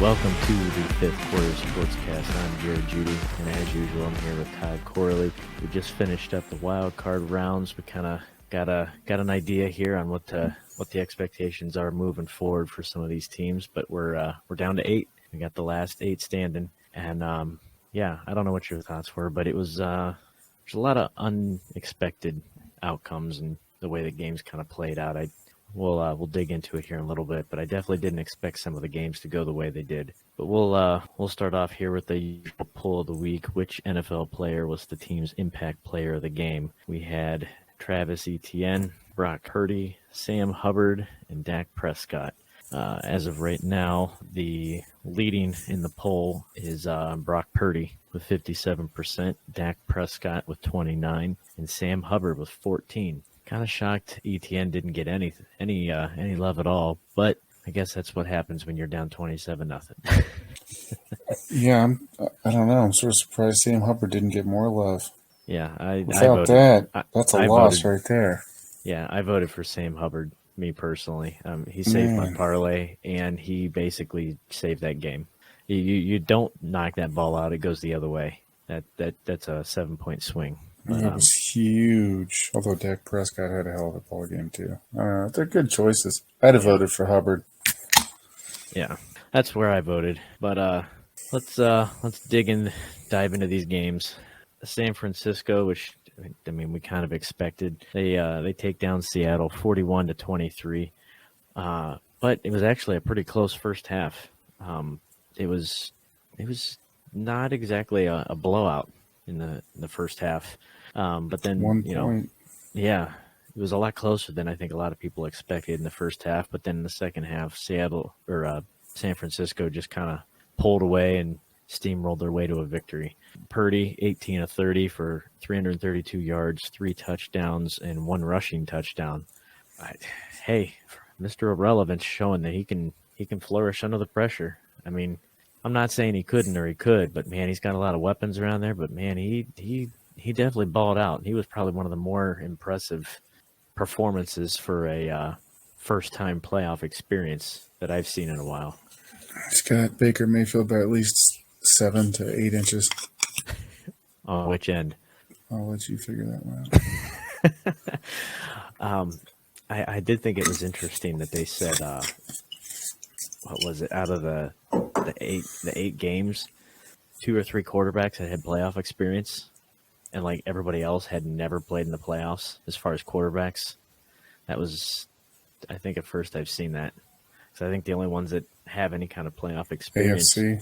Welcome to the Fifth Quarter Sportscast. I'm Jared Judy, and as usual, I'm here with Todd Corley. We just finished up the Wildcard rounds. We kind of got an idea here on what the expectations are moving forward for some of these teams, but we're down to 8. We got the last 8 standing, and I don't know what your thoughts were, but it was there's a lot of unexpected outcomes and the way the games kind of played out. We'll dig into it here in a little bit, but I definitely didn't expect some of the games to go the way they did. But we'll start off here with the usual poll of the week. Which NFL player was the team's impact player of the game? We had Travis Etienne, Brock Purdy, Sam Hubbard, and Dak Prescott. As of right now, the leading in the poll is Brock Purdy with 57%, Dak Prescott with 29%, and Sam Hubbard with 14%. Kind of shocked Etienne didn't get any love at all, but I guess that's what happens when you're down 27-0. Yeah, I don't know. I'm sort of surprised Sam Hubbard didn't get more love. Yeah, Without that's a loss right there. Yeah, I voted for Sam Hubbard, me personally. He saved my parlay, and he basically saved that game. You don't knock that ball out; it goes the other way. That's a 7-point swing. It was huge. Although Dak Prescott had a hell of a ball game too. They're good choices. I'd have voted for Hubbard. Yeah, that's where I voted. But let's dive into these games. San Francisco, which I mean we kind of expected, they take down Seattle 41-23. But it was actually a pretty close first half. It was not exactly a blowout in the first half. But then, 1 point. Yeah, it was a lot closer than I think a lot of people expected in the first half. But then in the second half, San Francisco just kind of pulled away and steamrolled their way to a victory. Purdy, 18 of 30 for 332 yards, 3 touchdowns, and 1 rushing touchdown. Hey, Mr. Irrelevance showing that he can flourish under the pressure. I mean, I'm not saying he couldn't or he could, but man, he's got a lot of weapons around there. But man, he definitely balled out. He was probably one of the more impressive performances for a first-time playoff experience that I've seen in a while. He's got Baker Mayfield by at least 7 to 8 inches. On which end? I'll let you figure that one out. I did think it was interesting that they said, what was it, out of the 8 games, 2 or 3 quarterbacks that had playoff experience, and like everybody else had never played in the playoffs as far as quarterbacks. That was, I think at first I've seen that. So I think the only ones that have any kind of playoff experience, AFC,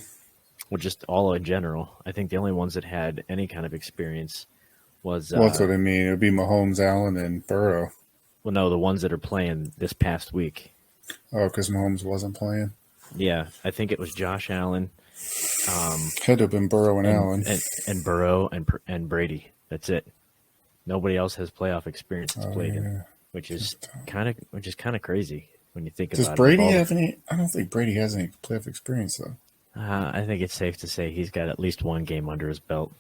well, just all in general, I think the only ones that had any kind of experience was. Well, that's what I mean. It would be Mahomes, Allen, and Burrow. Well, no, the ones that are playing this past week. Oh, because Mahomes wasn't playing? Yeah, I think it was Josh Allen. Had to have been Burrow and Allen. And Burrow and Brady. That's it. Nobody else has playoff experience that's played in, which is kind of crazy when you think about it. Does Brady have any? I don't think Brady has any playoff experience, though. I think it's safe to say he's got at least 1 game under his belt.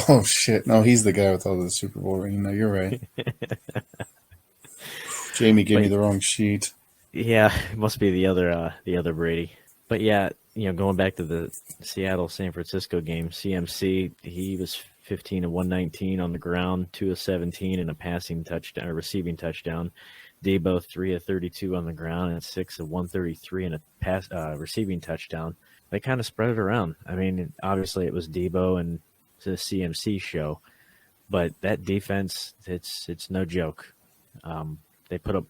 Oh, shit. No, he's the guy with all the Super Bowl ring. No, you're right. Jamie gave me the wrong sheet. Yeah, it must be the other Brady. But yeah, going back to the Seattle-San Francisco game, CMC, he was 15 of 119 on the ground, 2 of 17 and a passing touchdown, or receiving touchdown. Debo, 3 of 32 on the ground and 6 of 133 and a receiving touchdown. They kind of spread it around. I mean, obviously it was Debo and the CMC show, but that defense, it's no joke. They put up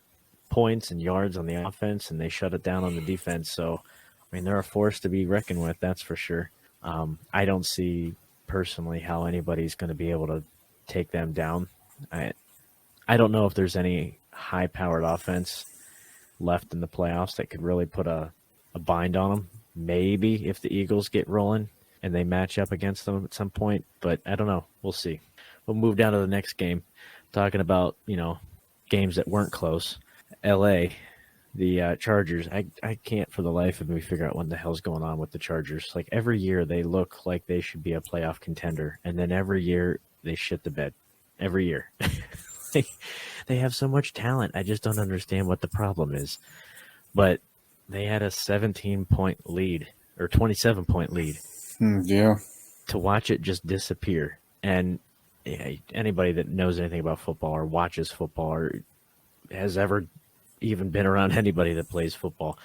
points and yards on the offense, and they shut it down on the defense. So, I mean, they're a force to be reckoned with, that's for sure. I don't see personally how anybody's going to be able to take them down. I don't know if there's any high-powered offense left in the playoffs that could really put a bind on them. Maybe if the Eagles get rolling and they match up against them at some point, but I don't know. We'll see. We'll move down to the next game, talking about, games that weren't close. LA, the Chargers, I can't for the life of me figure out what the hell's going on with the Chargers. Like every year they look like they should be a playoff contender, and then every year they shit the bed. Every year. They have so much talent. I just don't understand what the problem is. But they had a 17-point lead or 27-point lead. Yeah. To watch it just disappear. And anybody that knows anything about football or watches football or has ever even been around anybody that plays football,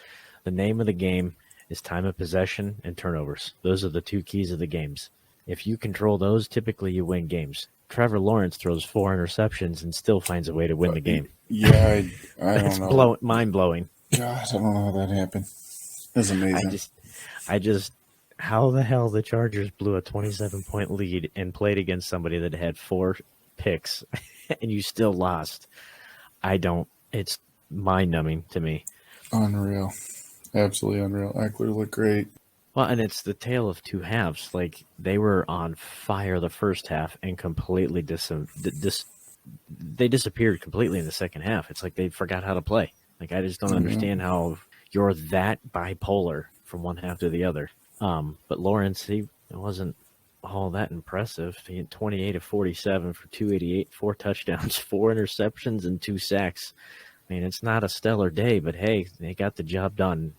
the name of the game is time of possession and turnovers. Those are the two keys of the games. If you control those, typically you win games. Trevor Lawrence throws 4 interceptions and still finds a way to win the game. Yeah, I don't know. Mind-blowing. God, I don't know how that happened. That's amazing. I just, how the hell the Chargers blew a 27-point lead and played against somebody that had 4 picks and you still lost. It's mind-numbing to me. Unreal. Absolutely unreal. Eckler looked great. Well, and it's the tale of two halves. Like, they were on fire the first half and completely they disappeared completely in the second half. It's like they forgot how to play. Like, I just don't understand how you're that bipolar from one half to the other. But Lawrence, he wasn't all that impressive. He had 28 of 47 for 288, 4 touchdowns, 4 interceptions, and 2 sacks. I mean, it's not a stellar day, but hey, they got the job done.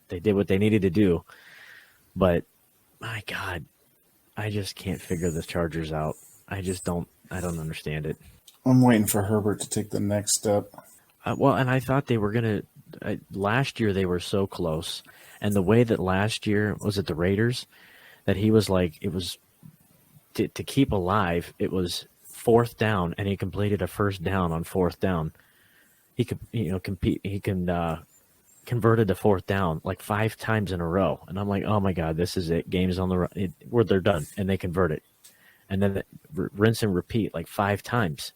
They did what they needed to do. But, my God, I just can't figure the Chargers out. I don't understand it. I'm waiting for Herbert to take the next step. Well, and I thought they were going to last year they were so close. And the way that last year, was it the Raiders, that he was like, it was to keep alive, it was 4th down, and he completed a first down on 4th down. He could, converted to 4th down like 5 times in a row. And I'm like, oh my God, this is it. Game's on the run. Where they're done, and they convert it. And then rinse and repeat like 5 times.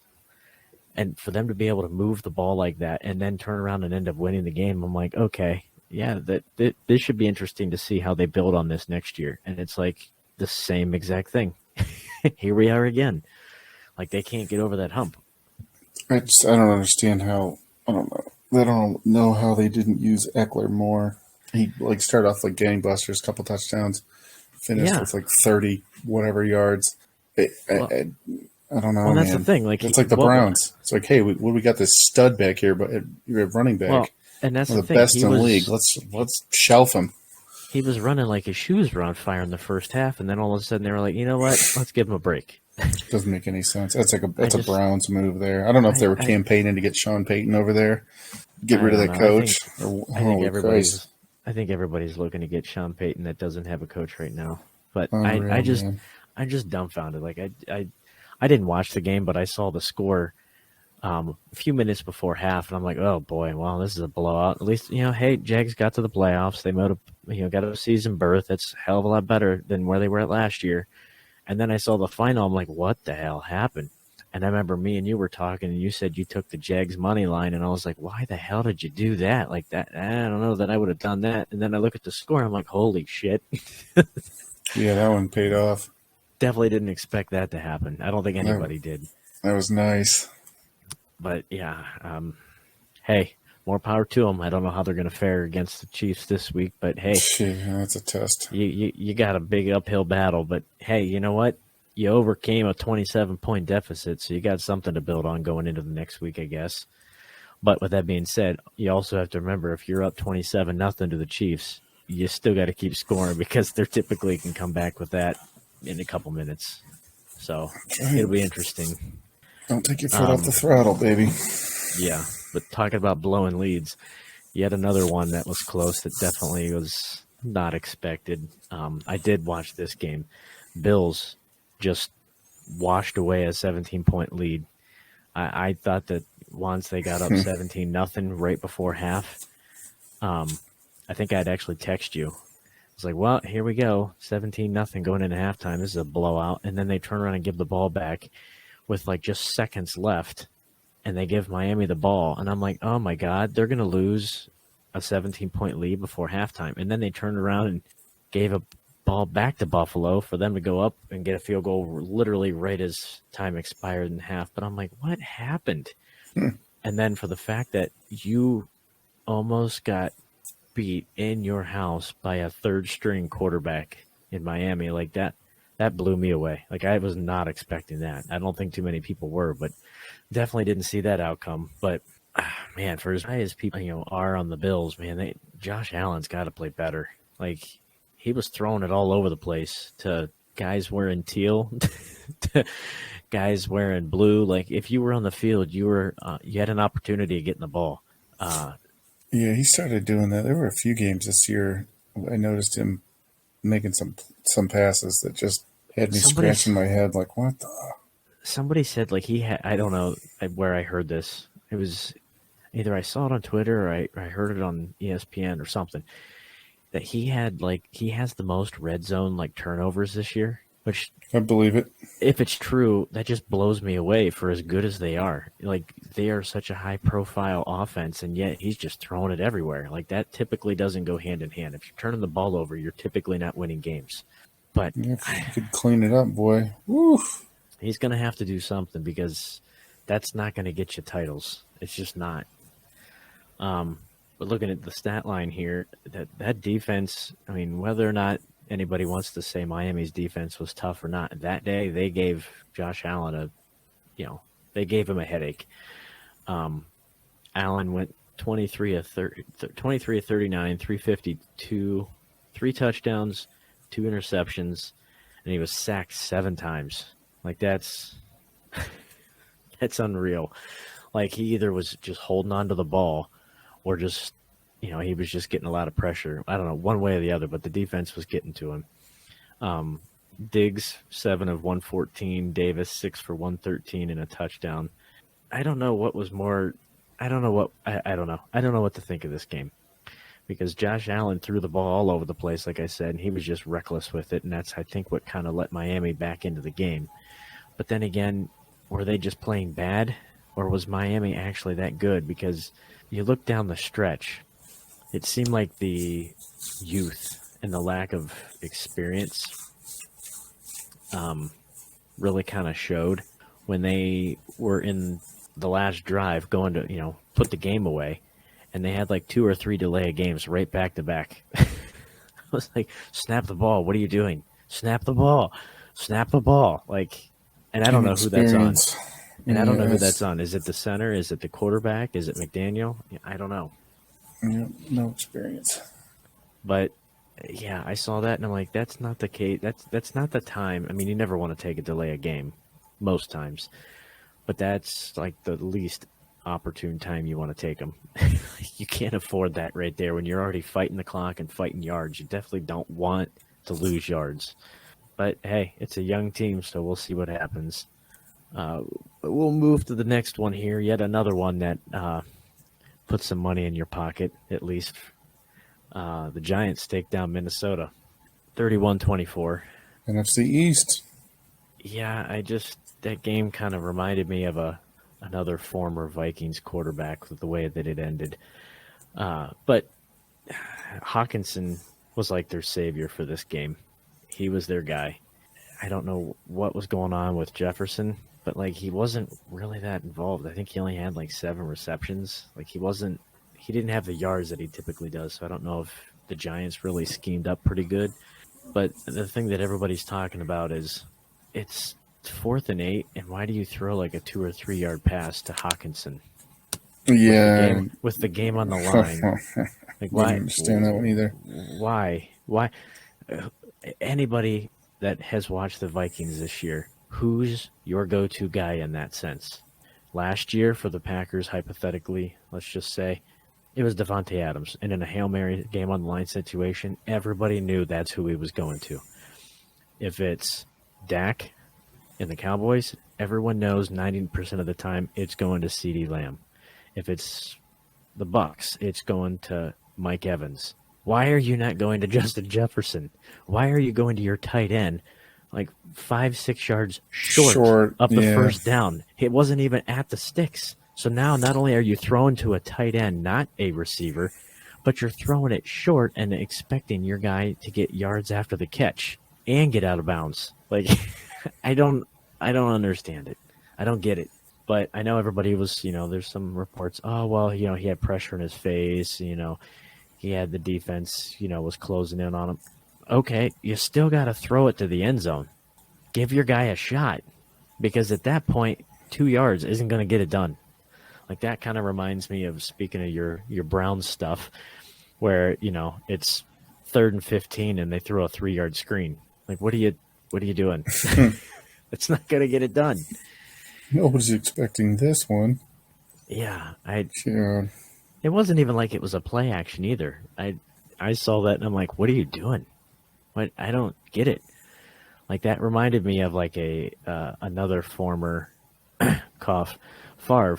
And for them to be able to move the ball like that and then turn around and end up winning the game, I'm like, okay, yeah, this should be interesting to see how they build on this next year. And it's like the same exact thing. Here we are again. Like, they can't get over that hump. I don't understand how. I don't know. I don't know how they didn't use Eckler more. He started off like gangbusters, couple touchdowns, finished with like 30 whatever yards. I don't know. Well, that's man. the thing. Like, it's like the Browns. It's like, hey, we got this stud back here, but you're a running back. Well, and that's one the of the thing. best in the league. Let's shelf him. He was running like his shoes were on fire in the first half, and then all of a sudden they were like, you know what? Let's give him a break. Doesn't make any sense. That's a Browns move there. I don't know if they were campaigning to get Sean Payton over there, get rid of that coach. I think everybody's looking to get Sean Payton that doesn't have a coach right now. But Unreal, I'm just dumbfounded. Like, I didn't watch the game, but I saw the score a few minutes before half, and I'm like, oh boy, well, this is a blowout. At least, hey, Jags got to the playoffs. They got a season berth. It's a hell of a lot better than where they were at last year. And then I saw the final. I'm like, what the hell happened? And I remember me and you were talking, and you said you took the Jags money line, and I was like, why the hell did you do that? Like that, I don't know that I would have done that. And then I look at the score, and I'm like, holy shit. Yeah, that one paid off. Definitely didn't expect that to happen. I don't think anybody did. That was nice. But yeah, hey, more power to them. I don't know how they're going to fare against the Chiefs this week, but hey, that's a test. You got a big uphill battle, but hey, you know what? You overcame a 27-point deficit, so you got something to build on going into the next week, I guess. But with that being said, you also have to remember, if you're up 27-0 to the Chiefs, you still got to keep scoring, because they're typically can come back with that in a couple minutes. So it'll be interesting. Don't take your foot off the throttle, baby. Yeah, but talking about blowing leads, yet another one that was close that definitely was not expected. I did watch this game. Bills just washed away a 17-point lead. I thought that once they got up 17-0 right before half, I think I'd actually text you. I was like, well, here we go, 17-0 going into halftime. This is a blowout. And then they turn around and give the ball back with like just seconds left, and they give Miami the ball. And I'm like, oh my God, they're going to lose a 17-point lead before halftime. And then they turned around and gave a ball back to Buffalo for them to go up and get a field goal literally right as time expired in half. But I'm like, what happened? And then for the fact that you almost got beat in your house by a third-string quarterback in Miami, like that blew me away. Like, I was not expecting that. I don't think too many people were, but definitely didn't see that outcome. But man, for as high as people are on the Bills, man, Josh Allen's got to play better. Like, he was throwing it all over the place to guys wearing teal, to guys wearing blue. Like if you were on the field, you had an opportunity of getting the ball. Yeah, he started doing that. There were a few games this year I noticed him making some passes that just had me scratching my head like, what the? Somebody said like he had, I don't know where I heard this. It was either I saw it on Twitter or I heard it on ESPN or something, that he has the most red zone like turnovers this year, which I believe it. If it's true, that just blows me away for as good as they are. Like they are such a high profile offense, and yet he's just throwing it everywhere. Like that typically doesn't go hand in hand. If you're turning the ball over, you're typically not winning games. But yeah, if you could clean it up, boy. Woof. He's going to have to do something because that's not going to get you titles. It's just not. But looking at the stat line here, that defense, I mean, whether or not anybody wants to say Miami's defense was tough or not, that day they gave Josh Allen they gave him a headache. Allen went 23 of 39, 352, 3 touchdowns, 2 interceptions, and he was sacked 7 times. Like that's unreal. Like he either was just holding on to the ball or just, he was just getting a lot of pressure. I don't know, one way or the other, but the defense was getting to him. Diggs, 7 of 114, Davis, 6 for 113 and a touchdown. I don't know what was more, I don't know what to think of this game because Josh Allen threw the ball all over the place, like I said, and he was just reckless with it. And that's, I think, what kind of let Miami back into the game. But then again, were they just playing bad, or was Miami actually that good? Because you look down the stretch, it seemed like the youth and the lack of experience really kind of showed when they were in the last drive going to, put the game away, and they had like 2 or 3 delay of games right back to back. I was like, snap the ball. What are you doing? Snap the ball. Snap the ball. Like, and I don't know who that's on. And I don't know who that's on. Is it the center? Is it the quarterback? Is it McDaniel? I don't know. Yeah, no experience. But yeah, I saw that and I'm like, that's not the case. That's not the time. I mean, you never want to take a delay a game most times, but that's like the least opportune time you want to take them. You can't afford that right there when you're already fighting the clock and fighting yards. You definitely don't want to lose yards. But hey, it's a young team, so we'll see what happens. But we'll move to the next one here. Yet another one that puts some money in your pocket, at least. The Giants take down Minnesota, 31-24. NFC East. Yeah, that game kind of reminded me of another former Vikings quarterback with the way that it ended. But Hawkinson was like their savior for this game. He was their guy. I don't know what was going on with Jefferson, but like he wasn't really that involved. I think he only had like 7 receptions. Like he didn't have the yards that he typically does. So I don't know if the Giants really schemed up pretty good. But the thing that everybody's talking about is it's 4th and 8, and why do you throw like a 2 or 3 yard pass to Hawkinson? Yeah, with the game on the line. Like why? I don't understand that one either. Why? Anybody that has watched the Vikings this year, who's your go-to guy in that sense? Last year for the Packers, hypothetically, let's just say, it was Devontae Adams. And in a Hail Mary game on the line situation, everybody knew that's who he was going to. If it's Dak and the Cowboys, everyone knows 90% of the time it's going to CeeDee Lamb. If it's the Bucs, it's going to Mike Evans. Why are you not going to Justin Jefferson? Why are you going to your tight end like 5-6 yards short of the first down? It wasn't even at the sticks. So now not only are you throwing to a tight end, not a receiver, but you're throwing it short and expecting your guy to get yards after the catch and get out of bounds. Like, I don't understand it. I don't get it. But I know everybody was, there's some reports, oh, well, he had pressure in his face, he had the defense, was closing in on him. Okay, you still got to throw it to the end zone. Give your guy a shot, because at that point, 2 yards isn't going to get it done. Like that kind of reminds me of, speaking of your Browns stuff, where, it's 3rd and 15 and they throw a 3-yard screen. Like, what are you doing? It's not going to get it done. Nobody's expecting this one. Yeah, God. It wasn't even like it was a play action either. I saw that and I'm like, what are you doing? What? I don't get it. Like, that reminded me of like another former cough, Favre,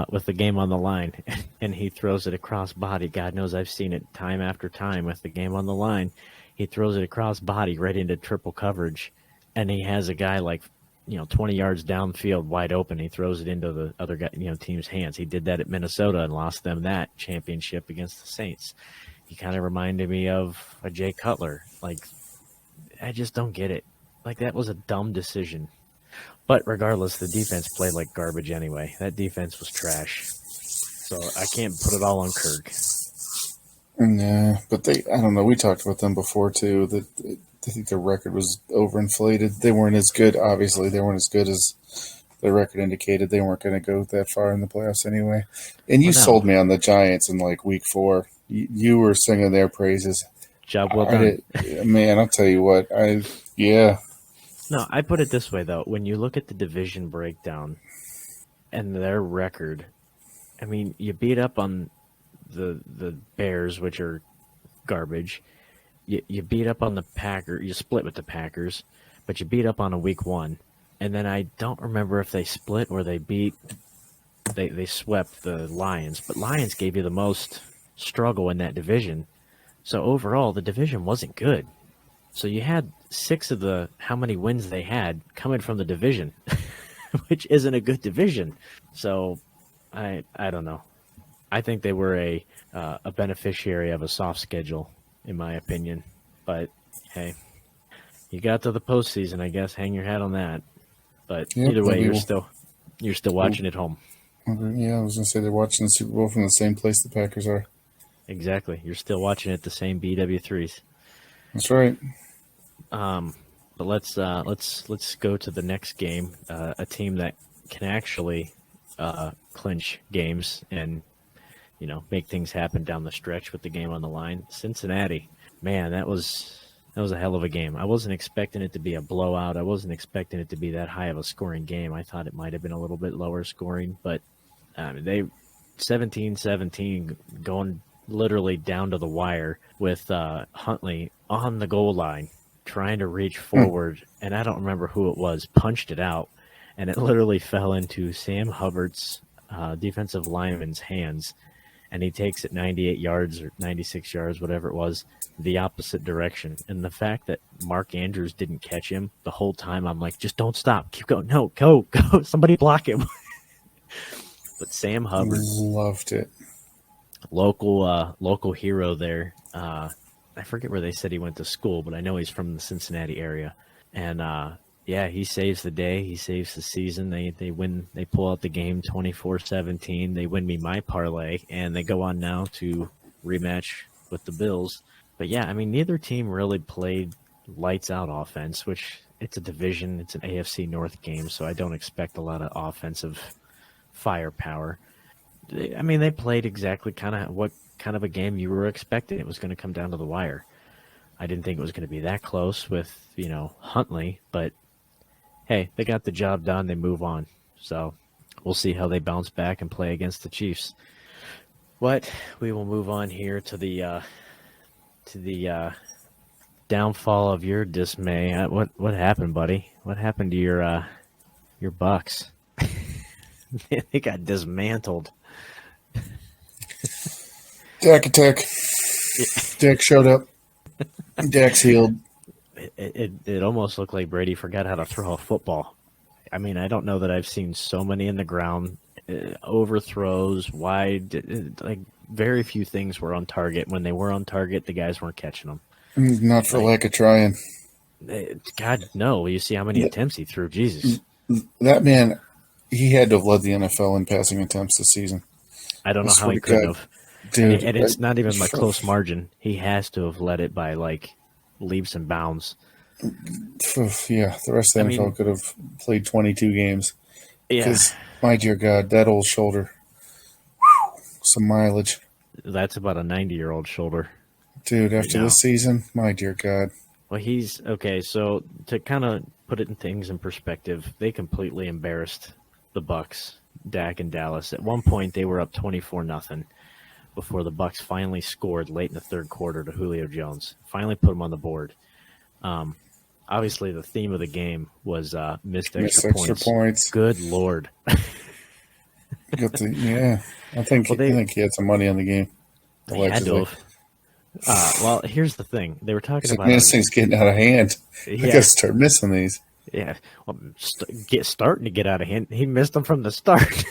with the game on the line, and he throws it across body. God knows I've seen it time after time with the game on the line. He throws it across body right into triple coverage, and he has a guy like 20 yards downfield wide open. He throws it into the other guy, team's hands. He did that at Minnesota and lost them that championship against the Saints. He kind of reminded me of a Jay Cutler. Like, I just don't get it. Like, that was a dumb decision. But regardless, the defense played like garbage anyway. That defense was trash. So I can't put it all on Kirk. Nah, but I don't know. We talked about them before, too, that I think their record was overinflated. They weren't as good. Obviously, they weren't as good as their record indicated. They weren't going to go that far in the playoffs anyway. And you sold me on the Giants in like week 4. You were singing their praises. Job well done. Man, I'll tell you what. Yeah. No, I put it this way, though. When you look at the division breakdown and their record, I mean, you beat up on the Bears, which are garbage. You beat up on the Packers. You split with the Packers, but you beat up on a week 1. And then I don't remember if they split or they swept the Lions. But Lions gave you the most struggle in that division. So overall, the division wasn't good. So you had 6 of the how many wins they had coming from the division, which isn't a good division. So I don't know. I think they were a beneficiary of a soft schedule, in my opinion. But hey, you got to the postseason, I guess. Hang your hat on that. But either way, you're still watching at home. Yeah, I was gonna say they're watching the Super Bowl from the same place the Packers are. Exactly. You're still watching at the same BW3s. That's right. But let's go to the next game. A team that can actually clinch games and make things happen down the stretch with the game on the line. Cincinnati, man, that was a hell of a game. I wasn't expecting it to be a blowout. I wasn't expecting it to be that high of a scoring game. I thought it might have been a little bit lower scoring, but they 17-17 going literally down to the wire with Huntley on the goal line trying to reach forward, and I don't remember who it was, punched it out, and it literally fell into Sam Hubbard's defensive lineman's hands, and he takes it 98 yards or 96 yards, whatever it was, the opposite direction. And the fact that Mark Andrews didn't catch him the whole time, I'm like, just don't stop. Keep going. No, go. Somebody block him. But Sam Hubbard. Loved it. Local hero there. I forget where they said he went to school, but I know he's from the Cincinnati area. And he saves the day. He saves the season. They win. They pull out the game 24-17. They win me my parlay, and they go on now to rematch with the Bills. But yeah, I mean, neither team really played lights out offense, which it's a division. It's an AFC North game, so I don't expect a lot of offensive firepower. I mean, they played exactly kind of a game you were expecting. It was going to come down to the wire. I didn't think it was going to be that close with, Huntley, but hey, they got the job done. They move on. So we'll see how they bounce back and play against the Chiefs. But we will move on here to the downfall of your dismay. What happened, buddy? What happened to your Bucks? They got dismantled. Dak attack. Dak showed up. Dak's healed. It almost looked like Brady forgot how to throw a football. I mean, I don't know that I've seen so many in the ground, overthrows, wide, like very few things were on target. When they were on target, the guys weren't catching them. Not for lack of trying. God, no. You see how many attempts he threw. Jesus. That man, he had to have led the NFL in passing attempts this season. I don't know how he could have. Dude, and it's not even by close margin. He has to have led it by, like, leaps and bounds. Yeah, the rest of the NFL could have played 22 games. Yeah. Because, my dear God, that old shoulder, some mileage. That's about a 90-year-old shoulder. Dude, after this season, my dear God. Well, he's okay. So to kind of put it in things in perspective, they completely embarrassed the Bucks, Dak and Dallas. At one point, they were up 24-0 before the Bucks finally scored late in the third quarter to Julio Jones. Finally put him on the board. Obviously, the theme of the game was missed extra points. Good Lord. Yeah. I think he had some money on the game. They had to have. Well, here's the thing. They were talking about this thing's getting out of hand. I got to start missing these. Yeah. Well, starting to get out of hand. He missed them from the start.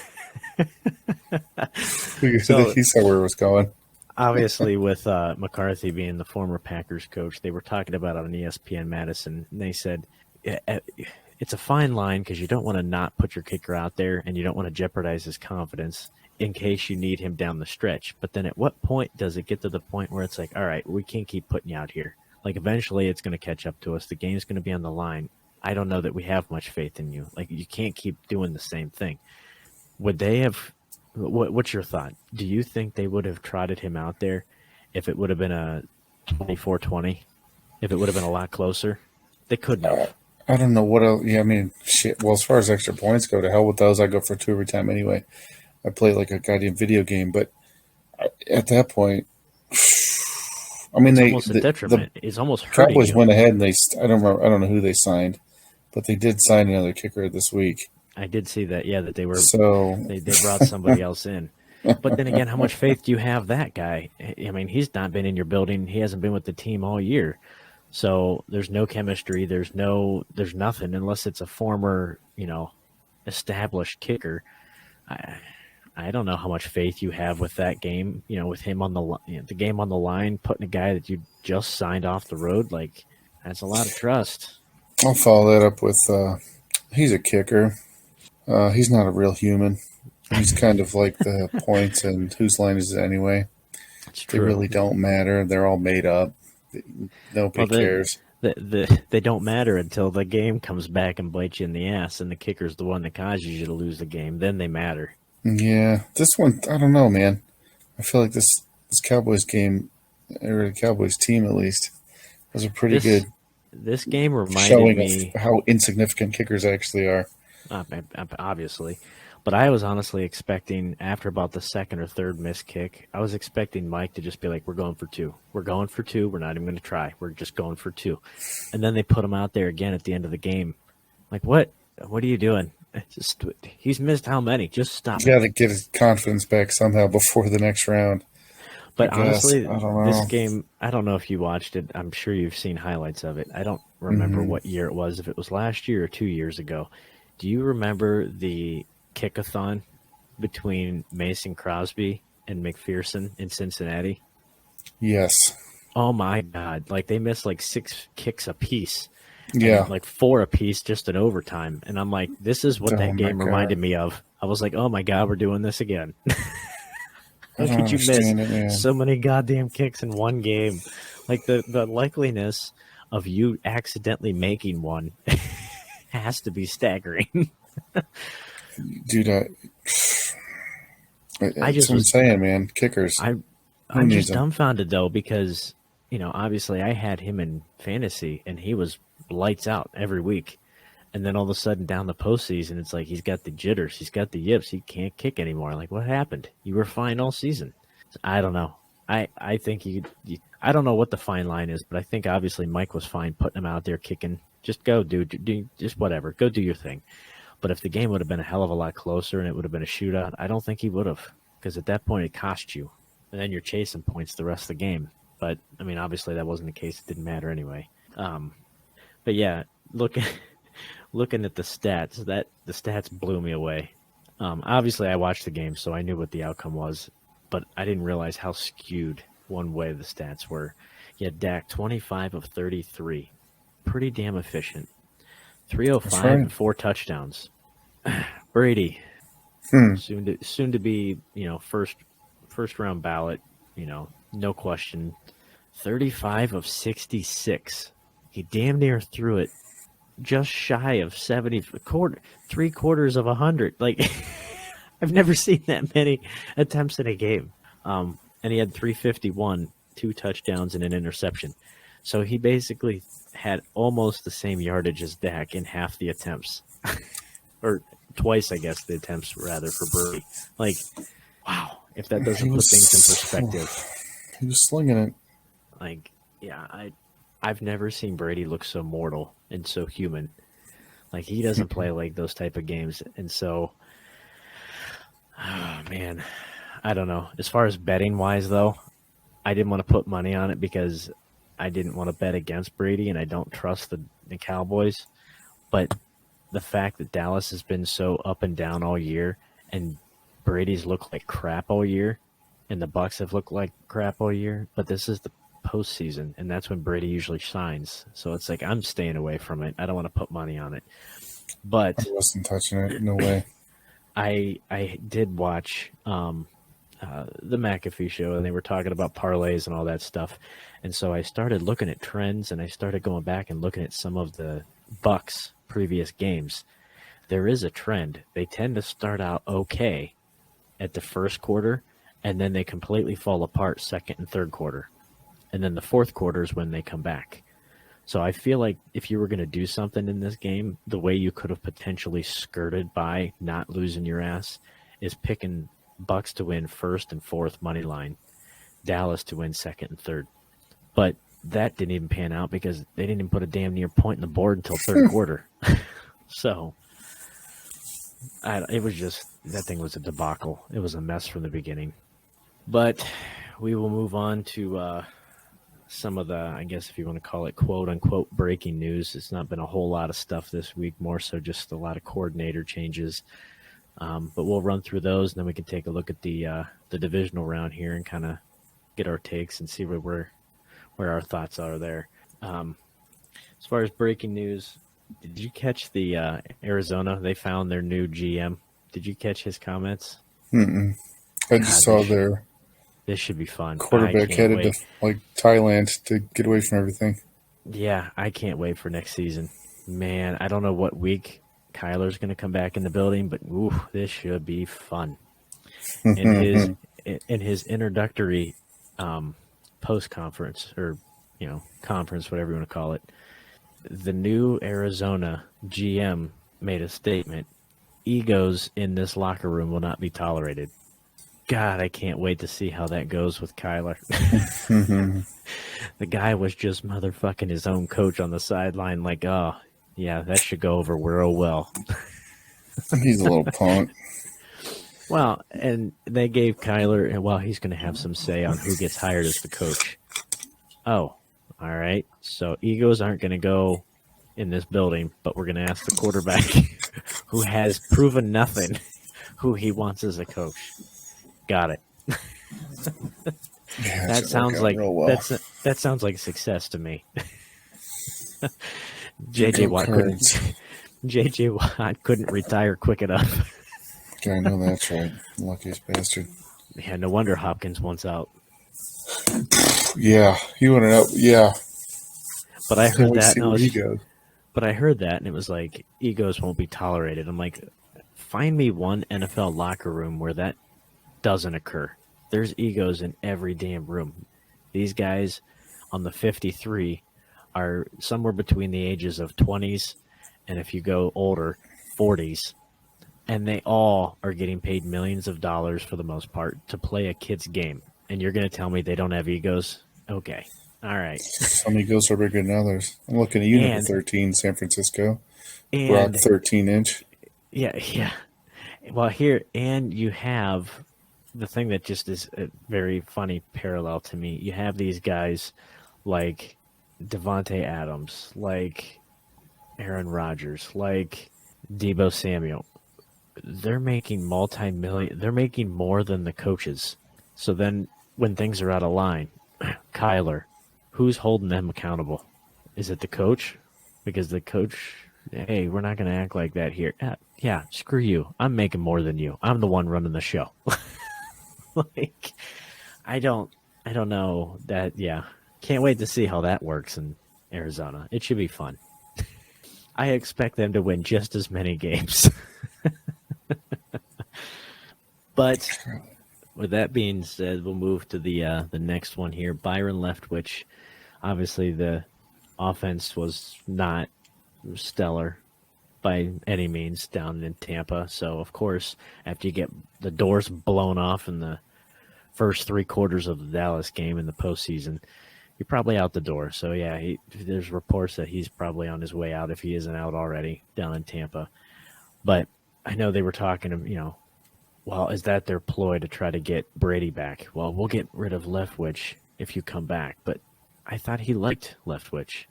So, he saw where it was going. Obviously, with McCarthy being the former Packers coach, they were talking about it on ESPN Madison. And they said it's a fine line because you don't want to not put your kicker out there and you don't want to jeopardize his confidence in case you need him down the stretch. But then at what point does it get to the point where it's like, all right, we can't keep putting you out here. Like eventually it's going to catch up to us. The game's going to be on the line. I don't know that we have much faith in you. Like you can't keep doing the same thing. Would they have – what's your thought? Do you think they would have trotted him out there if it would have been a 24-20? If it would have been a lot closer? They couldn't have. I don't know what else. Yeah, I mean, shit. Well, as far as extra points go, to hell with those. I go for 2 every time anyway. I play like a goddamn video game, but at that point, I mean, it's almost a detriment. It's almost hurting. Cowboys went ahead and I don't know who they signed, but they did sign another kicker this week. I did see that. Yeah, that they were. So they brought somebody else in. But then again, how much faith do you have that guy? I mean, he's not been in your building. He hasn't been with the team all year. So there's no chemistry. There's nothing unless it's a former, established kicker. I don't know how much faith you have with that game, with him on the game on the line, putting a guy that you just signed off the road. Like, that's a lot of trust. I'll follow that up with he's a kicker. He's not a real human. He's kind of like the points and whose line is it anyway. They really don't matter. They're all made up. Nobody cares. They don't matter until the game comes back and bites you in the ass, and the kicker's the one that causes you to lose the game. Then they matter. Yeah, this one, I don't know, man. I feel like this Cowboys game, or the Cowboys team at least, was a pretty good. This game reminded me of how insignificant kickers actually are. Obviously. But I was honestly expecting, after about the second or third missed kick, I was expecting Mike to just be like, we're going for 2. We're going for 2. We're not even going to try. We're just going for 2. And then they put him out there again at the end of the game. Like, what? What are you doing? He's missed how many? Just stop. You got to get his confidence back somehow before the next round. But honestly, this game, I don't know if you watched it. I'm sure you've seen highlights of it. I don't remember what year it was, if it was last year or 2 years ago. Do you remember the kickathon between Mason Crosby and McPherson in Cincinnati? Yes. Oh, my God. Like, they missed like 6 kicks apiece. Yeah. Like 4 apiece just in overtime. And I'm like, this is what that game reminded me of. I was like, oh, my God, we're doing this again. How could you miss so many goddamn kicks in one game? Like, the likeliness of you accidentally making one has to be staggering. Dude, that's what I'm saying, man. Kickers. I'm just dumbfounded, though, because, obviously I had him in fantasy, and he was lights out every week. And then all of a sudden down the postseason, it's like he's got the jitters. He's got the yips. He can't kick anymore. Like, what happened? You were fine all season. I don't know. I think I don't know what the fine line is, but I think obviously Mike was fine putting him out there kicking. Just go, dude. Just whatever. Go do your thing. But if the game would have been a hell of a lot closer and it would have been a shootout, I don't think he would have, because at that point it cost you. And then you're chasing points the rest of the game. But, I mean, obviously that wasn't the case. It didn't matter anyway. But, yeah, looking at the stats, the stats blew me away. Obviously I watched the game, so I knew what the outcome was. But I didn't realize how skewed one way the stats were. You had Dak 25 of 33. Pretty damn efficient. 305 and 4 touchdowns. Brady, soon to be, first round ballot, no question. 35 of 66. He damn near threw it just shy of 70, 3/4 of 100. Like, I've never seen that many attempts in a game. And he had 351 2 touchdowns, and an interception. So he basically had almost the same yardage as Dak in half the attempts. Or twice, I guess, the attempts, rather, for Brady. Like, wow, if that doesn't put things in perspective. He was slinging it. Like, yeah, I've never seen Brady look so mortal and so human. Like, he doesn't play like those type of games. And so, oh, man, I don't know. As far as betting-wise, though, I didn't want to put money on it because I didn't want to bet against Brady, and I don't trust the Cowboys. But the fact that Dallas has been so up and down all year, and Brady's looked like crap all year, and the Bucs have looked like crap all year, but this is the postseason, and that's when Brady usually shines. So it's like I'm staying away from it. I don't want to put money on it. But I wasn't touching it. No way. I did watch the McAfee show, and they were talking about parlays and all that stuff. And so I started looking at trends, and I started going back and looking at some of the Bucs' previous games. There is a trend. They tend to start out okay at the first quarter, and then they completely fall apart second and third quarter. And then the fourth quarter is when they come back. So I feel like if you were going to do something in this game, the way you could have potentially skirted by not losing your ass is picking Bucks to win first and fourth money line, Dallas to win second and third. But that didn't even pan out because they didn't even put a damn near point in the board until third quarter. So it was just, that thing was a debacle. It was a mess from the beginning. But we will move on to some of the, I guess if you want to call it quote-unquote breaking news. It's not been a whole lot of stuff this week, more so just a lot of coordinator changes. But we'll run through those, and then we can take a look at the divisional round here and kind of get our takes and see where our thoughts are there. As far as breaking news, did you catch the Arizona? They found their new GM. Did you catch his comments? I just saw their this should be fun. quarterback headed to like Thailand to get away from everything. Yeah, I can't wait for next season. Man, I don't know what week Kyler's going to come back in the building, but ooh, this should be fun. In his introductory post conference, or conference, whatever you want to call it, the new Arizona GM made a statement: egos in this locker room will not be tolerated. God, I can't wait to see how that goes with Kyler. The guy was just motherfucking his own coach on the sideline, like, oh, yeah, that should go over real well. He's a little punk. Well, and they gave Kyler, well, he's going to have some say on who gets hired as the coach. Oh, all right. So egos aren't going to go in this building, but we're going to ask the quarterback who has proven nothing who he wants as a coach. Got it. Yeah, that sounds like well. that sounds like success to me. JJ Watt couldn't retire quick enough. I know that's right. Luckiest bastard. Yeah, no wonder Hopkins wants out. Yeah, he wanted out. Yeah, but I heard that. But I heard that, and it was like egos won't be tolerated. I'm like, find me one NFL locker room where that doesn't occur. There's egos in every damn room. These guys on the 53 are somewhere between the ages of 20s and, if you go older, 40s. And they all are getting paid millions of dollars for the most part to play a kid's game. And you're going to tell me they don't have egos? Okay. All right. Some egos are bigger than others. I'm looking at you, number 13, San Francisco. Brock 13-inch. Yeah. Well, here, and you have the thing that just is a very funny parallel to me. You have these guys like Devontae Adams, like Aaron Rodgers, like Deebo Samuel. They're making multi-million. They're making more than the coaches. So then when things are out of line, Kyler, who's holding them accountable? Is it the coach? Because the coach, hey, we're not going to act like that here. Yeah, screw you. I'm making more than you. I'm the one running the show. Like, I don't know that. Yeah, can't wait to see how that works in Arizona. It should be fun. I expect them to win just as many games. But with that being said, we'll move to the next one here. Byron Leftwich. Obviously, the offense was not stellar by any means down in Tampa. So, of course, after you get the doors blown off in the first 3 quarters of the Dallas game in the postseason, you're probably out the door. So, yeah, there's reports that he's probably on his way out if he isn't out already down in Tampa. But I know they were talking, well, is that their ploy to try to get Brady back? Well, we'll get rid of Leftwich if you come back. But I thought he liked Leftwich.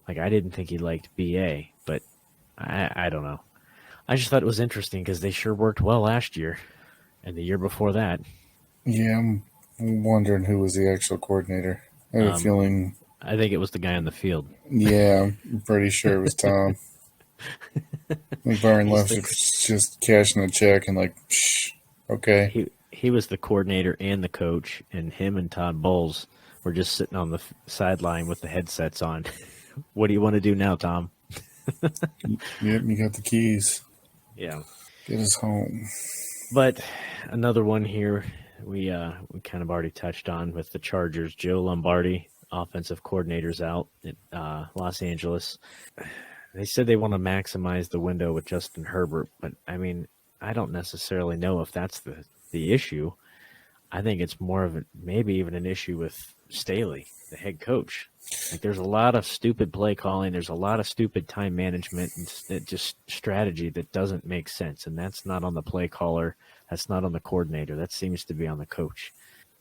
Like, I didn't think he liked BA, but I don't know. I just thought it was interesting because they sure worked well last year and the year before that. Yeah, I'm wondering who was the actual coordinator. I have a feeling. I think it was the guy on the field. Yeah, I'm pretty sure it was Tom. I think Byron Leftwich was just cashing a check and like, psh, okay. He was the coordinator and the coach, and him and Todd Bowles were just sitting on the sideline with the headsets on. What do you want to do now, Tom? Yep, you got the keys. Yeah. Get us home. But another one here we kind of already touched on with the Chargers. Joe Lombardi, offensive coordinator's out at Los Angeles. They said they want to maximize the window with Justin Herbert, but, I mean, I don't necessarily know if that's the issue. I think it's more of maybe even an issue with Staley, the head coach. Like, there's a lot of stupid play calling. There's a lot of stupid time management and just strategy that doesn't make sense. And that's not on the play caller. That's not on the coordinator. That seems to be on the coach.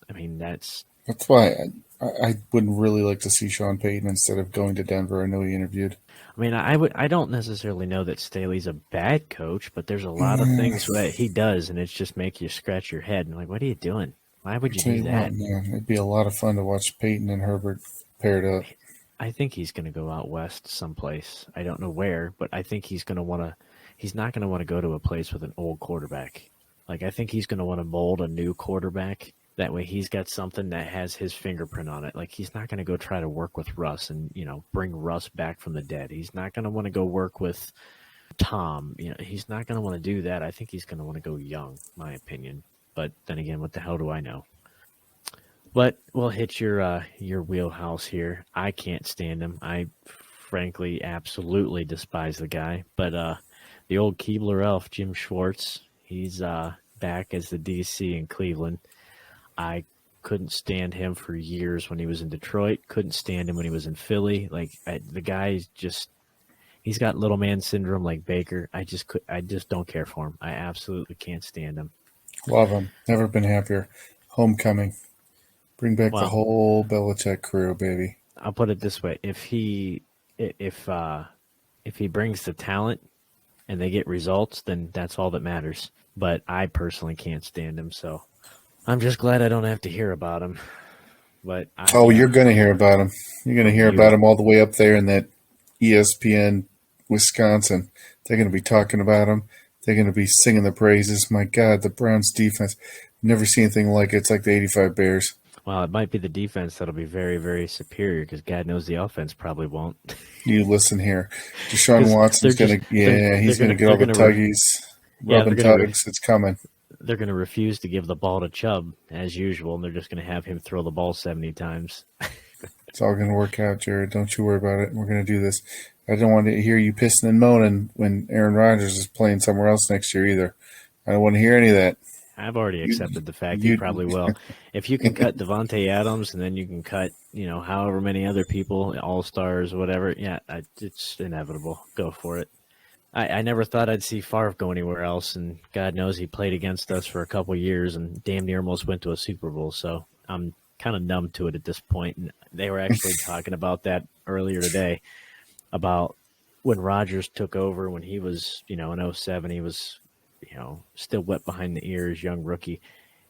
I mean, that's why I would really like to see Sean Payton instead of going to Denver. I know he interviewed. I mean, I don't necessarily know that Staley's a bad coach, but there's a lot of things that he does, and it's just make you scratch your head. And like, what are you doing? Why would you do that? What, man, it'd be a lot of fun to watch Payton and Herbert paired up. I think he's going to go out west someplace. I don't know where, but I think he's going to want to. He's not going to want to go to a place with an old quarterback. Like, I think he's going to want to mold a new quarterback. That way he's got something that has his fingerprint on it. Like, he's not going to go try to work with Russ and, bring Russ back from the dead. He's not going to want to go work with Tom. He's not going to want to do that. I think he's going to want to go young, my opinion. But then again, what the hell do I know? But we'll hit your wheelhouse here. I can't stand him. I frankly absolutely despise the guy. But the old Keebler elf, Jim Schwartz, he's back as the DC in Cleveland. I couldn't stand him for years when he was in Detroit. Couldn't stand him when he was in Philly. Like, the guy's just – he's got little man syndrome like Baker. I just don't care for him. I absolutely can't stand him. Love him. Never been happier. Homecoming. Bring back the whole Belichick crew, baby. I'll put it this way: if he brings the talent and they get results, then that's all that matters. But I personally can't stand him, so I'm just glad I don't have to hear about him. But you're going to hear about him. You're going to hear about him all the way up there in that ESPN Wisconsin. They're going to be talking about him. They're going to be singing the praises. My God, the Browns defense. Never seen anything like it. It's like the 85 Bears. Well, it might be the defense that'll be very, very superior because God knows the offense probably won't. You listen here. Deshaun Watson's going to he's going to get all the tuggies, rubbing tugs. It's coming. They're going to refuse to give the ball to Chubb, as usual, and they're just going to have him throw the ball 70 times. It's all going to work out, Jared. Don't you worry about it. We're going to do this. I don't want to hear you pissing and moaning when Aaron Rodgers is playing somewhere else next year either. I don't want to hear any of that. I've already accepted the fact he probably will. If you can cut Devontae Adams and then you can cut, however many other people, all-stars, whatever, yeah, it's inevitable. Go for it. I never thought I'd see Favre go anywhere else, and God knows he played against us for a couple years and damn near almost went to a Super Bowl, so I'm kind of numb to it at this point. And they were actually talking about that earlier today, about when Rodgers took over when he was, in 07, he was still wet behind the ears, young rookie.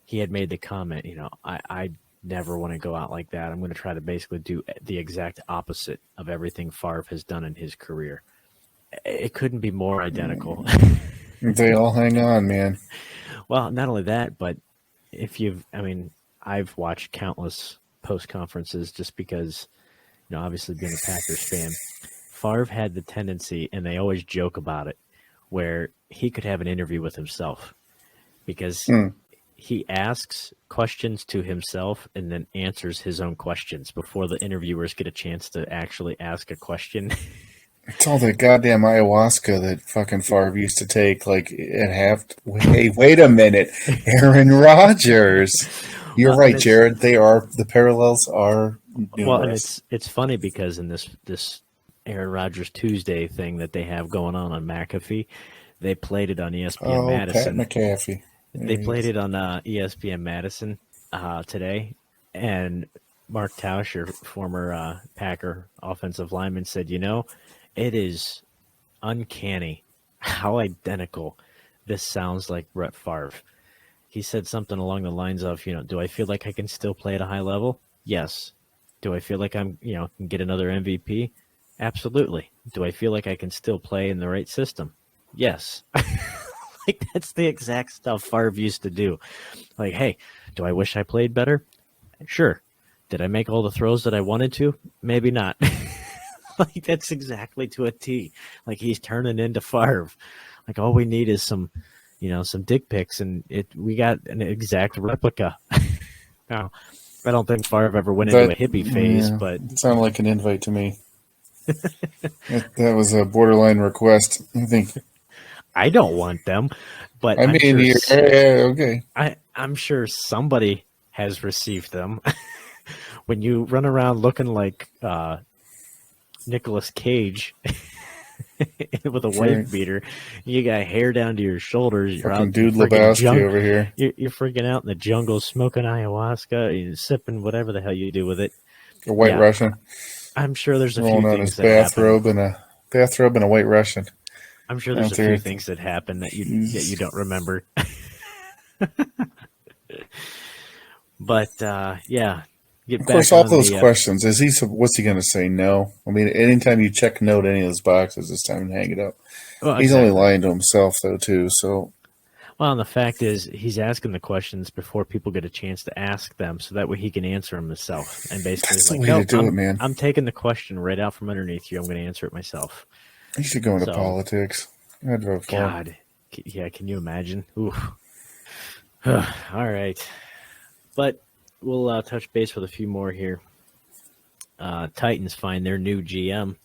He had made the comment, I never want to go out like that. I'm going to try to basically do the exact opposite of everything Favre has done in his career. It couldn't be more identical. They all hang on, man. Well, not only that, but I've watched countless post conferences just because, obviously being a Packers fan, Favre had the tendency, and they always joke about it, where he could have an interview with himself because he asks questions to himself and then answers his own questions before the interviewers get a chance to actually ask a question. It's all that goddamn ayahuasca that fucking Favre used to take. Like at half. Wait a minute, Aaron Rodgers. You're Well, right, Jared. The parallels are well, and numerous. it's funny because in this Aaron Rodgers Tuesday thing that they have going on McAfee, they played it on ESPN Oh, Pat Madison. McAfee. They There he played is. it on ESPN Madison today, and Mark Tauscher, former Packer offensive lineman, said, it is uncanny how identical this sounds like Brett Favre. He said something along the lines of, do I feel like I can still play at a high level? Yes. Do I feel like can get another MVP? Absolutely. Do I feel like I can still play in the right system? Yes. Like that's the exact stuff Favre used to do. Like, hey, do I wish I played better? Sure. Did I make all the throws that I wanted to? Maybe not. Like that's exactly to a T. Like he's turning into Favre. Like all we need is some dick pics, and we got an exact replica. Now, I don't think Favre ever went into a hippie phase, Yeah, but it sounded like an invite to me. That was a borderline request. I think. I don't want them. But I mean, okay. I'm sure somebody has received them. When you run around looking like Nicolas Cage with a wife beater, you got hair down to your shoulders. You're Fucking out in dude the freaking Lebowski over here. You're freaking out in the jungle, smoking ayahuasca, and sipping whatever the hell you do with it. A white Yeah, Russian I'm sure there's a few rolling out things his that happen. bathrobe and a white Russian I'm sure there's out a there. few things that happen that you don't remember. But yeah, get Of course, back all on those the. questions. What's he going to say? No. I mean, anytime you check no to any of those boxes, it's time to hang it up. Well, He's only exactly. lying to himself, though, too. So Well, and the fact is, he's asking the questions before people get a chance to ask them, so that way he can answer them himself. And basically, that's he's the like, way to "Nope, do it, man. I'm taking the question right out from underneath you. I'm going to answer it myself." He should go into So, politics. I'd vote for him. God, yeah, can you imagine? Ooh. All right, but we'll touch base with a few more here. Titans find their new GM,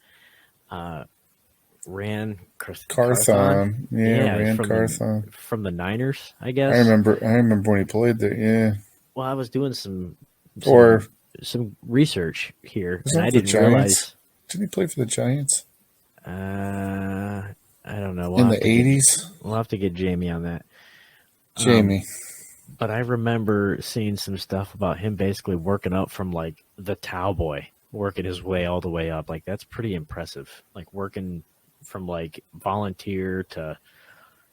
Ran Carthon. Carthon. Yeah, Yeah, Rand from Carthon. the Niners, I I guess. remember. I remember when he played there. Yeah. Well, I was doing some Or some research here, was and that I with the didn't Giants? realize. Didn't he play for the Giants I don't know. in the '80s? We'll have to get Jamie on that. Jamie. But I remember seeing some stuff about him basically working up from like the Cowboy, working his way all the way up. Like that's pretty impressive. Like working from like volunteer to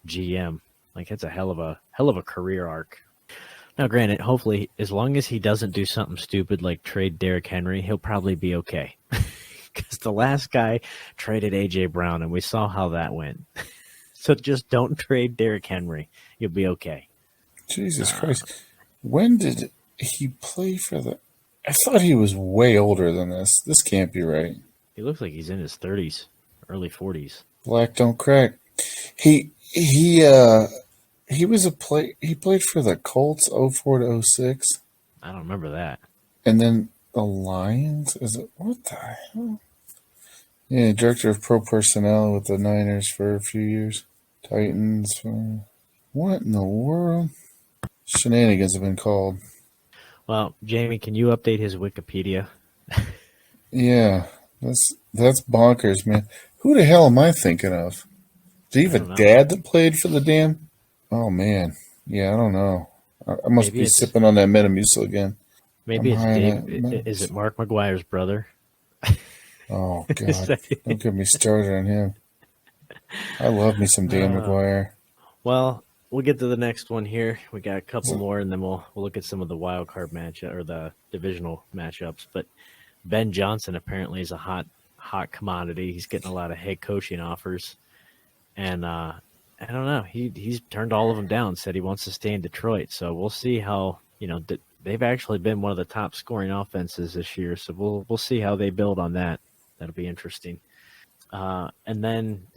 GM. Like it's a hell of a career arc. Now, granted, hopefully, as long as he doesn't do something stupid like trade Derrick Henry, he'll probably be okay. Because the last guy traded A.J. Brown, and we saw how that went. So just don't trade Derrick Henry. You'll be okay. Jesus Christ. When did he play for the... I thought he was way older than this. This can't be right. He looks like he's in his 30s, early 40s. Black don't crack. He was he played for the Colts 04 to 06. I don't remember that. And then the Lions? What the hell? Yeah, director of pro personnel with the Niners for a few years. Titans. What in the world? Shenanigans have been called. Well, Jamie, can you update his Wikipedia? Yeah, that's bonkers, man. Who the hell am I thinking of? Do you I have don't a know. dad that played for the damn? Oh man, yeah, I don't know. I must Maybe be it's sipping on that Metamucil again. I'm maybe it's high on Dave. that Is it Metamucil. Mark McGuire's brother? Oh Is God, that- don't get me started on him. I love me some Dan McGuire. Well, we'll get to the next one here. We got a couple more, and then we'll look at some of the wild card matchup or the divisional matchups. But Ben Johnson apparently is a hot commodity. He's getting a lot of head coaching offers, and I don't know. He's turned all of them down. Said he wants to stay in Detroit. So we'll see how they've actually been one of the top scoring offenses this year. So we'll see how they build on that. That'll be interesting. And then,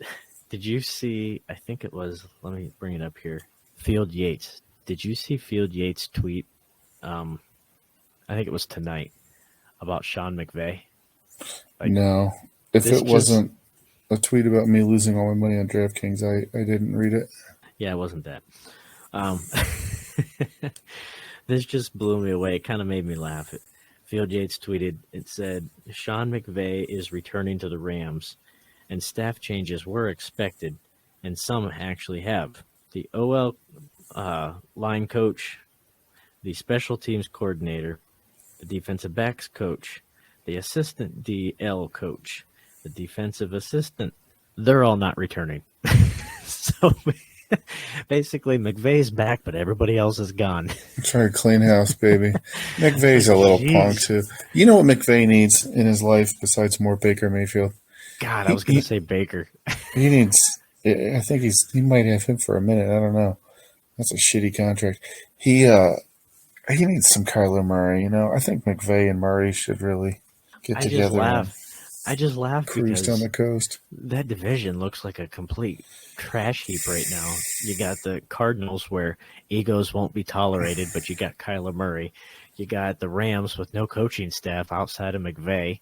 did you see? I think it was. Let me bring it up here. Field Yates. Did you see Field Yates' tweet? I think it was tonight about Sean McVay. Like, no. If this it wasn't a tweet about me losing all my money on DraftKings, I didn't read it. Yeah, it wasn't that. This just blew me away. It kind of made me laugh. Field Yates tweeted, it said, Sean McVay is returning to the Rams, and staff changes were expected, and some actually have. The OL line coach, the special teams coordinator, the defensive backs coach, the assistant DL coach, the defensive assistant, they're all not returning. So basically, McVay's back, but everybody else is gone. Try to clean house, baby. McVay's a little punk, too. You know what McVay needs in his life besides more Baker Mayfield? God, I was going to say Baker. He needs – I think he might have him for a minute. I don't know. That's a shitty contract. He needs some Kyler Murray, you know. I think McVay and Murray should really get together. I just laugh cruise because down the coast. That division looks like a complete trash heap right now. You got the Cardinals where egos won't be tolerated, but you got Kyler Murray. You got the Rams with no coaching staff outside of McVay.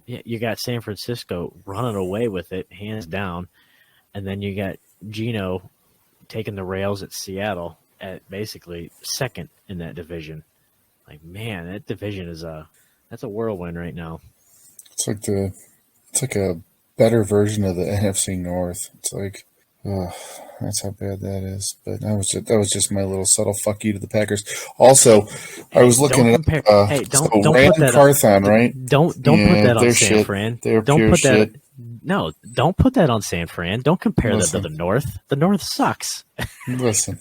You got San Francisco running away with it, hands down. And then you got Geno taking the rails at Seattle at basically second in that division. Like, man, that division that's a whirlwind right now. It's like a better version of the NFC North. It's like, that's how bad that is. But that was just my little subtle fuck you to the Packers. Also, I was looking at don't Rand put that Carthon, right? Don't put that on San shit. Fran. They're don't pure put that. shit. No, don't put that on San Fran. Don't compare them to the North. The North sucks. Listen,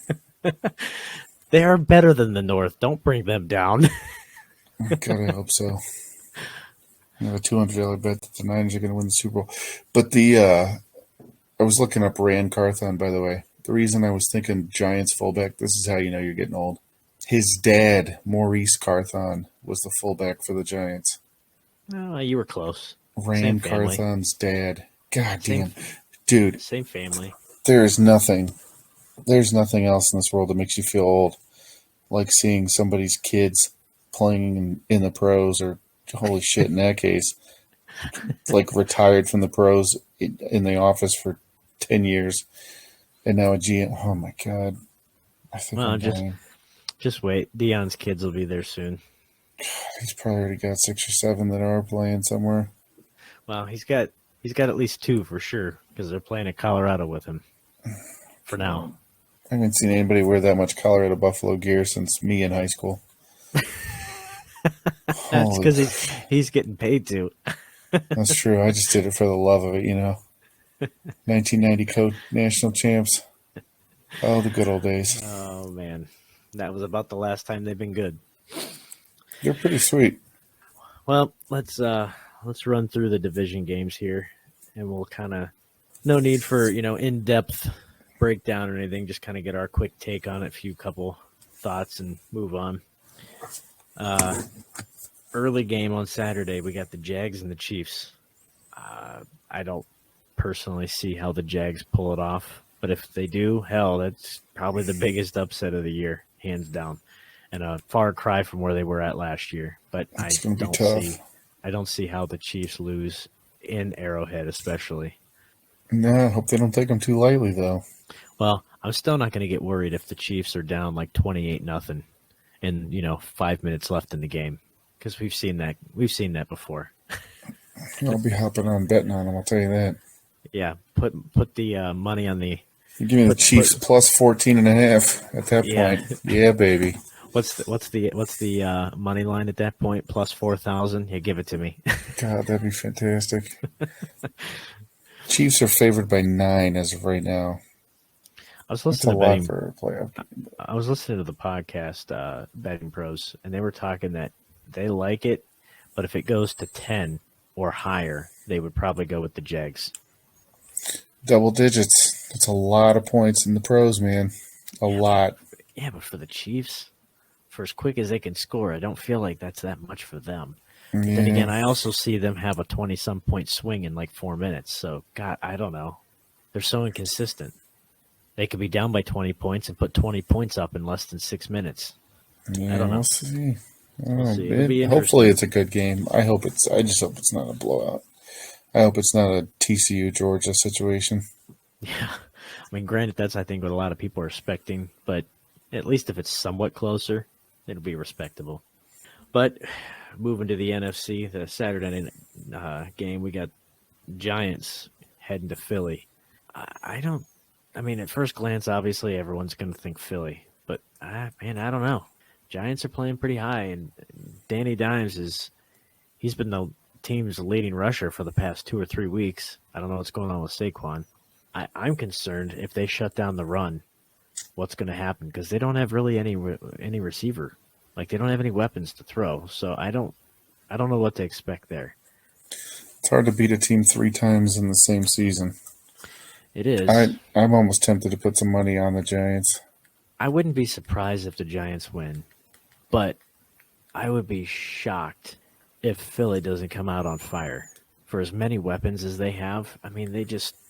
they are better than the North. Don't bring them down. God, I hope so. I have a $200 bet that the Niners are going to win the Super Bowl. But I was looking up Rand Carthon, by the way. The reason I was thinking Giants fullback, this is how you know you're getting old. His dad, Maurice Carthon, was the fullback for the Giants. Oh, you were close. Rand Carthon's dad. God damn. Dude. Same family. There's nothing else in this world that makes you feel old like seeing somebody's kids playing in the pros, or holy shit, in that case, like retired from the pros in the office for 10 years and now a GM. Oh my God. I think I'm dying. Just wait. Deion's kids will be there soon. He's probably already got 6 or 7 that are playing somewhere. Well, he's got at least 2 for sure because they're playing at Colorado with him for now. I haven't seen anybody wear that much Colorado Buffalo gear since me in high school. That's because he's getting paid to. That's true. I just did it for the love of it, you know. 1990 Code National Champs. Oh, the good old days. Oh, man. That was about the last time they've been good. They're pretty sweet. Well, let's run through the division games here, and we'll kind of no need for in-depth breakdown or anything. Just kind of get our quick take on it, a few couple thoughts, and move on. Early game on Saturday, we got the Jags and the Chiefs. I don't personally see how the Jags pull it off, but if they do, hell, that's probably the biggest upset of the year, hands down, and a far cry from where they were at last year. But I don't see how the Chiefs lose in Arrowhead, especially. No, I hope they don't take them too lightly, though. Well, I'm still not going to get worried if the Chiefs are down like 28-0 and 5 minutes left in the game, because we've seen that before. I'll be hopping on betting on them, I'll tell you that. Yeah, put the money on the. You give me the Chiefs plus 14.5 at that point. Yeah, baby. What's the money line at that point? Plus 4,000. Yeah, give it to me. God, that'd be fantastic. Chiefs are favored by 9 as of right now. I was listening to betting, for a playoff game. I was listening to the podcast, Betting Pros, and they were talking that they like it, but if it goes to 10 or higher, they would probably go with the Jags. Double digits. That's a lot of points in the pros, man. A lot. Yeah, but for the Chiefs, for as quick as they can score, I don't feel like that's that much for them. Yeah. Then again, I also see them have a 20-some point swing in like 4 minutes. So, God, I don't know. They're so inconsistent. They could be down by 20 points and put 20 points up in less than 6 minutes. Yeah, I don't know. we'll see. We'll see. It'll be Hopefully, interesting. it's a good game. I just hope it's not a blowout. I hope it's not a TCU Georgia situation. Yeah. I mean, granted, that's, I think, what a lot of people are expecting, but at least if it's somewhat closer, it'll be respectable. But moving to the NFC, the Saturday night game, we got Giants heading to Philly. I mean, at first glance, obviously, everyone's going to think Philly, but I don't know. Giants are playing pretty high, and Danny Dimes he's been the team's leading rusher for the past 2 or 3 weeks. I don't know what's going on with Saquon. I'm concerned if they shut down the run, what's going to happen, because they don't have really any receiver. Like, they don't have any weapons to throw, so I don't know what to expect there. It's hard to beat a team 3 times in the same season. It is. I'm almost tempted to put some money on the Giants. I wouldn't be surprised if the Giants win, but I would be shocked if Philly doesn't come out on fire. For as many weapons as they have, I mean, they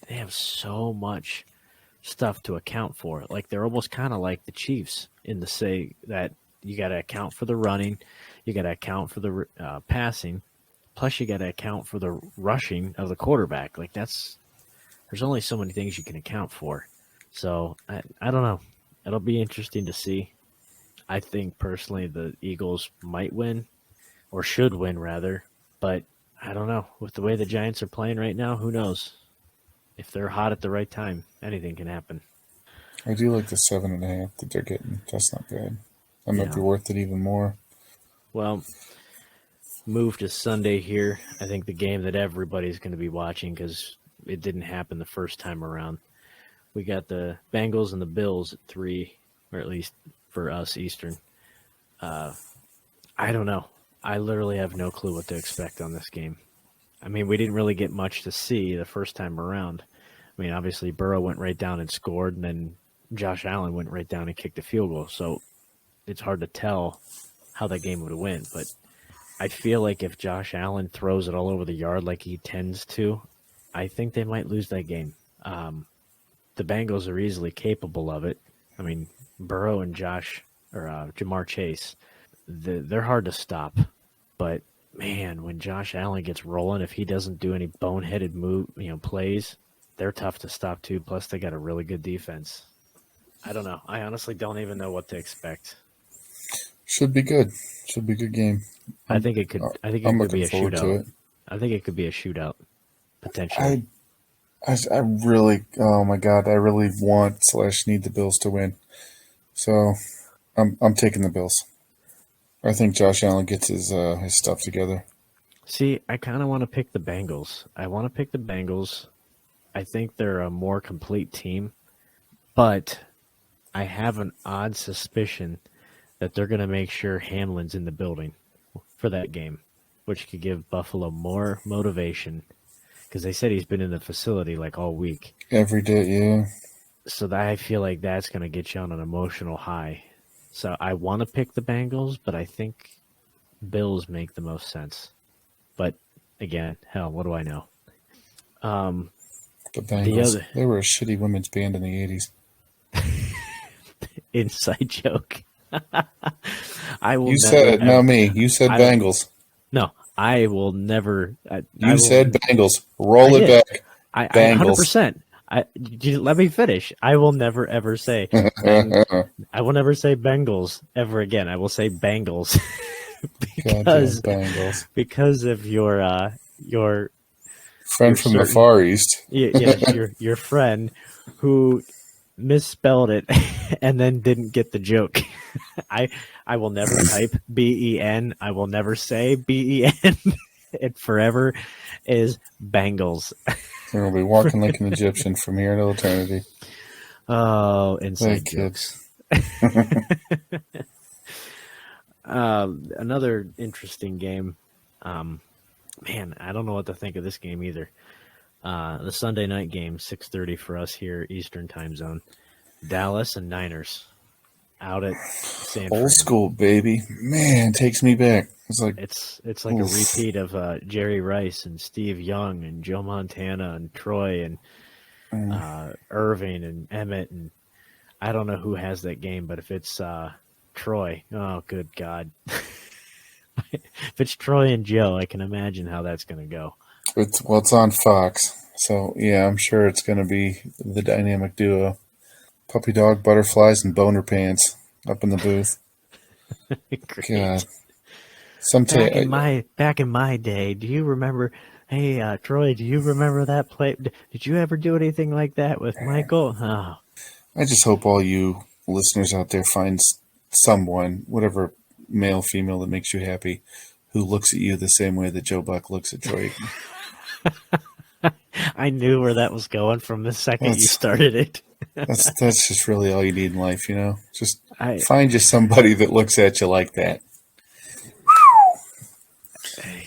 have so much stuff to account for. Like, they're almost kind of like the Chiefs in the say that you got to account for the running, you got to account for the passing, plus you got to account for the rushing of the quarterback. Like, there's only so many things you can account for. So I don't know. It'll be interesting to see. I think personally the Eagles might win, or should win rather, but I don't know. With the way the Giants are playing right now, who knows? If they're hot at the right time, anything can happen. I do like the 7.5 that they're getting. That's not bad. That might be worth it even more. Well, move to Sunday here. I think the game that everybody's going to be watching, because it didn't happen the first time around. We got the Bengals and the Bills at 3, or at least for us, Eastern. I don't know. I literally have no clue what to expect on this game. I mean, we didn't really get much to see the first time around. I mean, obviously, Burrow went right down and scored, and then Josh Allen went right down and kicked a field goal. So it's hard to tell how that game would win. But I feel like if Josh Allen throws it all over the yard like he tends to, I think they might lose that game. The Bengals are easily capable of it. I mean, Burrow and Jamar Chase, they're hard to stop. But man, when Josh Allen gets rolling, if he doesn't do any boneheaded plays, they're tough to stop too. Plus, they got a really good defense. I don't know. I honestly don't even know what to expect. Should be good. Should be a good game. I think it could. I think it could be a shootout. I think it could be a shootout potentially. I really, oh my God, I really want/need the Bills to win. So I'm taking the Bills. I think Josh Allen gets his stuff together. See, I kind of want to pick the Bengals. I think they're a more complete team, but I have an odd suspicion that they're going to make sure Hamlin's in the building for that game, which could give Buffalo more motivation, because they said he's been in the facility like all week. Every day, yeah. So I feel like that's going to get you on an emotional high. So I want to pick the Bengals, but I think Bills make the most sense. But again, hell, what do I know? The Bengals, they were a shitty women's band in the 80s. Inside joke. I will. You said it, not me. You said Bengals. No, I will never. You said Bengals. Roll it back. Bengals. 100%. Let me finish. I will never ever say. I will never say Bengals ever again. I will say Bengals because of your friend from the Far East. Yes, your friend who misspelled it and then didn't get the joke. I will never type BEN. I will never say BEN. It forever is Bengals. We'll be walking like an Egyptian from here to eternity. Oh, inside jokes. Another interesting game. Man, I don't know what to think of this game either. The Sunday night game, 6:30 for us here, Eastern time zone. Dallas and Niners out at San Fran. Old school, baby. Man, takes me back. It's like a repeat of Jerry Rice and Steve Young and Joe Montana and Troy and Irving and Emmett and I don't know who has that game, but if it's Troy, oh, good God. If it's Troy and Joe, I can imagine how that's going to go. It's on Fox. So, yeah, I'm sure it's going to be the dynamic duo. Puppy dog, butterflies, and boner pants up in the booth. God. Back in my day, do you remember? Hey, Troy, do you remember that play? Did you ever do anything like that with Michael? Oh. I just hope all you listeners out there find someone, whatever male, female, that makes you happy, who looks at you the same way that Joe Buck looks at Troy. I knew where that was going from the second you started it. That's just really all you need in life, you know? Just find you somebody that looks at you like that.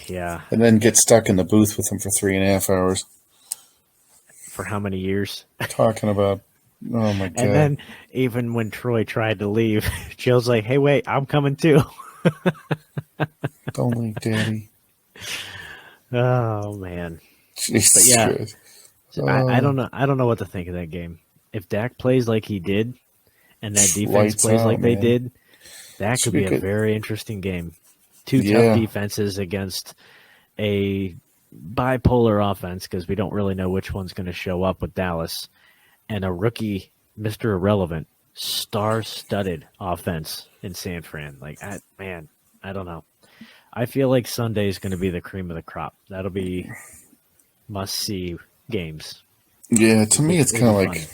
Yeah. And then get stuck in the booth with them for 3.5 hours. For how many years? Talking about, oh my God. And then even when Troy tried to leave, Joe's like, hey, wait, I'm coming too. Don't leave, Daddy. Oh, man. Jesus Christ. I don't know. I don't know what to think of that game. If Dak plays like he did, and that defense plays like they did, that could be a very interesting game. Two tough defenses against a bipolar offense, because we don't really know which one's going to show up with Dallas, and a rookie, Mr. Irrelevant, star-studded offense in San Fran. I don't know. I feel like Sunday is going to be the cream of the crop. That'll be must-see games. Yeah, to me, it's kind of like,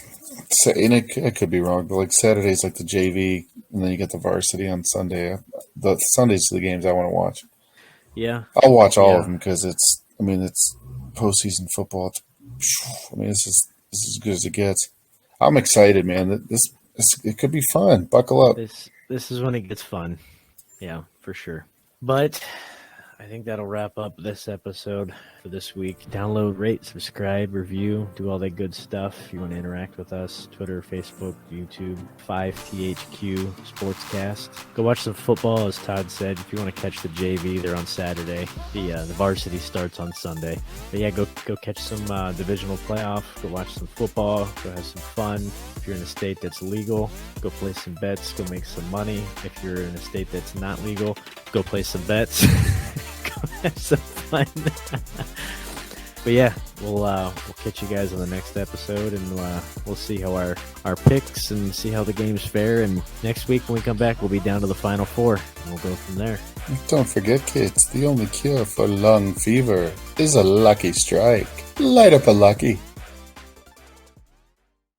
and I could be wrong, but like Saturday's like the JV, and then you get the varsity on Sunday. The Sundays are the games I want to watch. Yeah, I'll watch all of them because it's postseason football. It's as good as it gets. I'm excited, man. It could be fun. Buckle up. This is when it gets fun. Yeah, for sure. But I think that'll wrap up this episode for this week. Download, rate, subscribe, review, do all that good stuff. If you want to interact with us, Twitter, Facebook, YouTube, 5THQ Sportscast. Go watch some football, as Todd said. If you want to catch the JV, they're on Saturday. The varsity starts on Sunday. But yeah, go catch some divisional playoff. Go watch some football. Go have some fun. If you're in a state that's legal, go play some bets. Go make some money. If you're in a state that's not legal, go play some bets. Go have some fun. But yeah, we'll catch you guys on the next episode, and we'll see how our picks and see how the games fare. And next week when we come back, we'll be down to the Final Four, and we'll go from there. Don't forget, kids, the only cure for lung fever is a lucky strike. Light up a lucky.